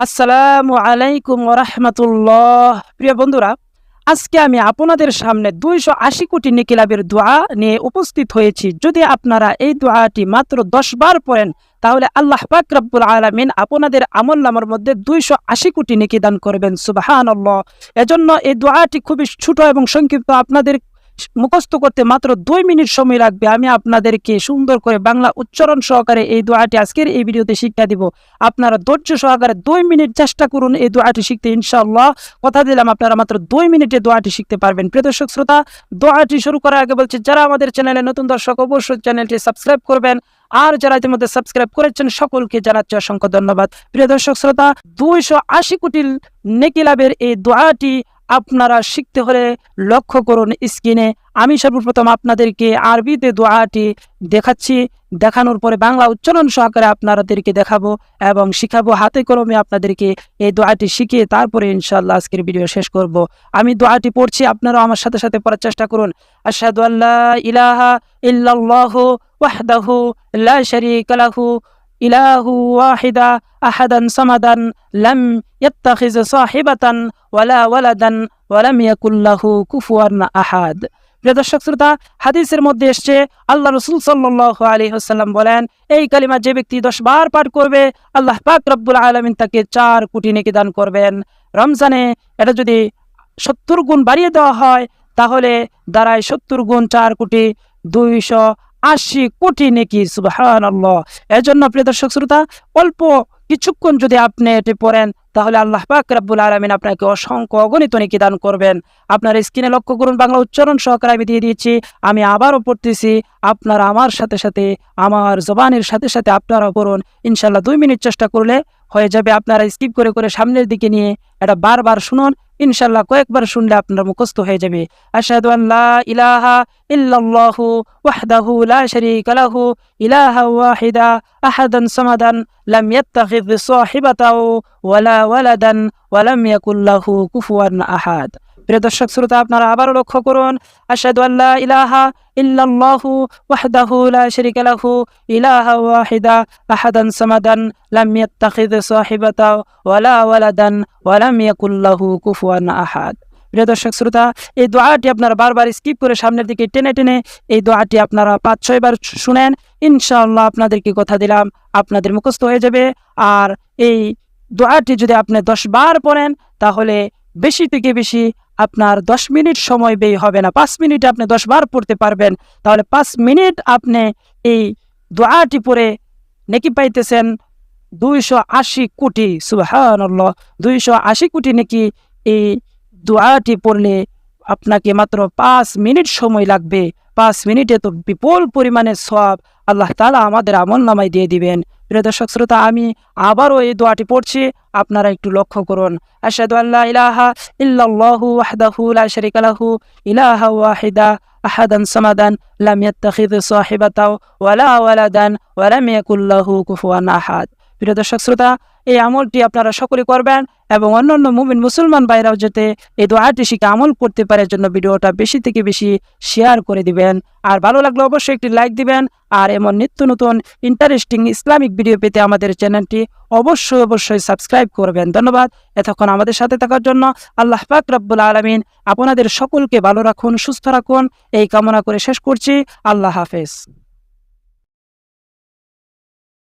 আসসালামু আলাইকুম ওয়া রাহমাতুল্লাহ। প্রিয় বন্ধুরা, আজকে আমি আপনাদের সামনে 280 কোটি নেকি লাভের দোয়া নিয়ে উপস্থিত হয়েছি। যদি আপনারা এই দোয়াটি মাত্র 10 বার পড়েন, তাহলে আল্লাহ পাক রব্বুল আলামিন আপনাদের আমলনামার মধ্যে 280 কোটি নেকি দান করবেন। সুবহানাল্লাহ। এজন্য এই দোয়াটি খুবই ছোট এবং সংক্ষিপ্ত, আপনাদের মুখস্থ করতে মাত্র 2 মিনিট সময় লাগবে। আমি আপনাদেরকে সুন্দর করে বাংলা উচ্চারণ সহকারে এই দোয়াটি আজকের এই ভিডিওতে শিক্ষা দিব। আপনারা ধৈর্য সহকারে 2 মিনিট চেষ্টা করুন এই দোয়াটি শিখতে। ইনশাআল্লাহ কথা দিলাম আপনারা মাত্র 2 মিনিটে দোয়াটি শিখতে পারবেন। প্রিয় দর্শক শ্রোতা, দোয়াটি শুরু করার আগে বলছি, যারা আমাদের চ্যানেলে নতুন দর্শক অবশ্যই চ্যানেলটি সাবস্ক্রাইব করবেন, আর যারা ইতিমধ্যে সাবস্ক্রাইব করেছেন সকলকে জানাচ্ছি অসংখ্য ধন্যবাদ। প্রিয় দর্শক শ্রোতা, 280 কোটি নেকি লাভের এই দোয়াটি আপনারা শিখতে হলে লক্ষ্য করুন স্ক্রিনে। আমি সর্বপ্রথম আপনাদেরকে আরবিতে দোয়াটি দেখাচ্ছি, দেখানোর পরে বাংলা উচ্চারণ সহকারে আপনাদেরকে দেখাবো এবং শিখাবো হাতে কলমে আপনাদেরকে এই দোয়াটি শিখিয়ে তারপরে ইনশাআল্লাহ আজকের ভিডিও শেষ করব। আমি দোয়াটি পড়ছি, আপনারাও আমার সাথে সাথে পড়ার চেষ্টা করুন। আশহাদু আল্লা ইলাহা ইল্লাল্লাহু ওয়াহদাহু লা শারীকা লাহু ইলাহু ওয়াহিদা আহাদান সামাদান লাম ইয়াত্তাখিজ সাহিবাতান ওয়ালা ওয়ালাদান ওয়া লাম ইয়াকুল লাহু কুফুয়ান আহাদ। প্রিয় দর্শক শ্রোতা, হাদিসের মধ্যে এসেছে আল্লাহ রাসূল সাল্লাল্লাহু আলাইহি ওয়াসাল্লাম বলেন, এই কালিমা যে ব্যক্তি 10 বার পাঠ করবে, আল্লাহ পাক রব্বুল আলামিন তাকে 4 কোটি নেকি দান করবেন। রমজানে এটা যদি 70 গুণ বাড়িয়ে দেওয়া হয়, তাহলে দাঁড়ায় 70 গুণ 4 কোটি 280 কোটি নেকি। সুবহানাল্লাহ। এজন্য প্রিয় দর্শক শ্রোতা, অল্প কিছুক্ষণ যদি আপনি এটি পড়েন, তাহলে আল্লাহ পাক রব্বুল আলামিন আপনাকে অসংখ্য অগণিত নেকি দান করবেন। আপনার স্ক্রিনে লক্ষ্য করুন, বাংলা উচ্চারণ সহকারে আমি দিয়ে দিয়েছি। আমি আবারও পড়তেছি, আপনারা আমার সাথে সাথে আমার জবানের সাথে সাথে আপনারা পড়ুন। ইনশাআল্লাহ 2 মিনিট চেষ্টা করলে হয়ে যাবে। আপনারা স্কিপ করে করে সামনের দিকে নিয়ে এটা বারবার শুনুন। ইনশাআল্লাহ কয়েকবার শুনলে আপনার মুখস্থ হয়ে যাবে। আশহাদু আল্লা ইলাহা ইল্লাল্লাহু ওয়াহদাহু লা শারীকা লাহু ইলাহা ওয়াহিদা আহাদান সামাদান লাম ইয়াত্তাখিজ সাহিবাতাও ওয়ালা ওয়ালাদান ওয়া লাম ইয়াকুল লাহু কুফুয়ান আহাদ। প্রিয় দর্শক শ্রোতা, আপনারা আবারও লক্ষ্য করুন। আশহাদু আল্লা ইলাহা ইল্লাল্লাহু ওয়াহদাহু লা শারীকা লাহু ইলাহা ওয়াহিদা আহাদান সামাদান লাম ইয়াত্তাখিজ সাহিবাতাও ওয়ালা ওয়ালাদান ওয়া লাম ইয়াকুল লাহু কুফুয়ান আহাদ। প্রিয় দর্শক শ্রোতা, এই দোয়াটি আপনারা বারবার স্কিপ করে সামনের দিকে টেনে টেনে এই দোয়াটি আপনারা 5-6 বার শুনেন। ইনশাআল্লাহ আপনাদেরকে কথা দিলাম আপনাদের মুখস্থ হয়ে যাবে। আর এই দোয়াটি যদি আপনি 10 বার পড়েন, তাহলে বেশি থেকে বেশি আপনার 10 মিনিট সময় ব্যয় হবে না। 5 মিনিটে আপনি 10 বার পড়তে পারবেন। তাহলে 5 মিনিট আপনি এই দোয়াটি পড়ে নেকি পাইতেছেন 280 কোটি। সুবহানাল্লাহ। 280 কোটি নেকি এই দোয়াটি পড়লে আপনাকে মাত্র 5 মিনিট সময় লাগবে। 5 মিনিটে তো বিপুল পরিমাণে সওয়াব আল্লাহ তাআলা আমাদের আমলনামায় দিয়ে দিবেন। প্রিয় দর্শক শ্রোতা, আমি আবারও এই দোয়াটি পড়ছি, আপনারা একটু লক্ষ্য করুন। আশহাদু আল্লা ইলাহা ইল্লাল্লাহু ওয়াহদাহু লা শারীকা লাহু ইলাহা ওয়াহিদা আহাদান সামাদান লাম ইয়াত্তাখিজ সাহিবাতাও ওয়ালা ওয়ালাদান ওয়া লাম ইয়াকুল লাহু কুফুয়ান আহাদ। প্রিয় দর্শক শ্রোতা, এই আমলটি আপনারা সকলে করবেন এবং অন্যান্য মুমিন মুসলমান ভাইরাও যাতে এই দোয়াটি শিখে আমল করতে পারে জন্য ভিডিওটা বেশি থেকে বেশি শেয়ার করে দিবেন। আর ভালো লাগলে অবশ্যই একটি লাইক দিবেন। আর এমন নিত্য নতুন ইন্টারেস্টিং ইসলামিক ভিডিও পেতে আমাদের চ্যানেলটি অবশ্যই সাবস্ক্রাইব করবেন। ধন্যবাদ এতক্ষণ আমাদের সাথে থাকার জন্য। আল্লাহ পাক রব্বুল আলামিন আপনাদের সকলকে ভালো রাখুন, সুস্থ রাখুন, এই কামনা করে শেষ করছি। আল্লাহ হাফেজ।